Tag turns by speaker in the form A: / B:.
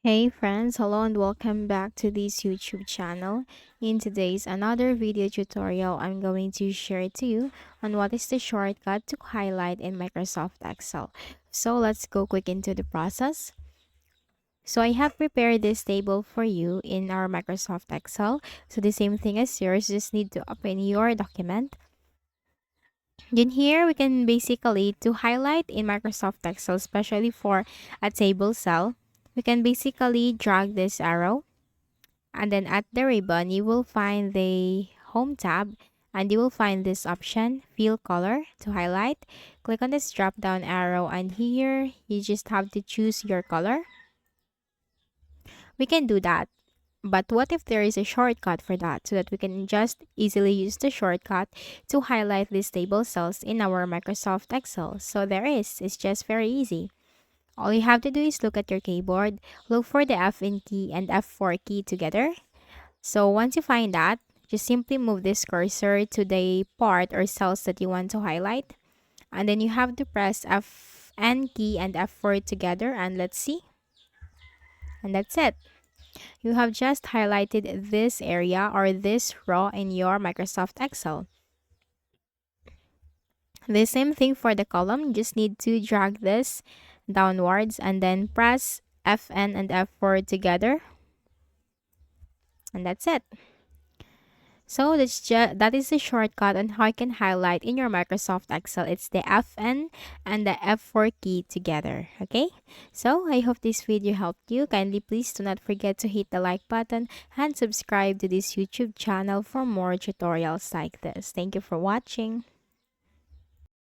A: Hey friends, hello and welcome back to this YouTube channel. In today's another video tutorial, I'm going to share to you on what is the shortcut to highlight in Microsoft Excel. So let's go quick into the process. So I have prepared this table for you in our Microsoft Excel. So the same thing as yours, just need to open your document. Then here we can basically to highlight in Microsoft Excel, especially for a table cell, we can basically drag this arrow. And then at the ribbon, you will find the Home tab and you will find this option, Fill Color, to highlight. Click on this drop down arrow and here you just have to choose your color. We can do that. But what if there is a shortcut for that so that we can just easily use the shortcut to highlight these table cells in our Microsoft Excel? So there is. It's just very easy. All you have to do is look at your keyboard, look for the Fn key and F4 key together. So once you find that, just simply move this cursor to the part or cells that you want to highlight. And then you have to press Fn key and F4 together and let's see. And that's it. You have just highlighted this area or this row in your Microsoft Excel. The same thing for the column. You just need to drag this downwards and then press Fn and F4 together. And that's it. So that is the shortcut on how you can highlight in your Microsoft Excel. It's the Fn and the F4 key together. Okay. So I hope this video helped you. Kindly please do not forget to hit the like button and subscribe to this YouTube channel for more tutorials like this. Thank you for watching.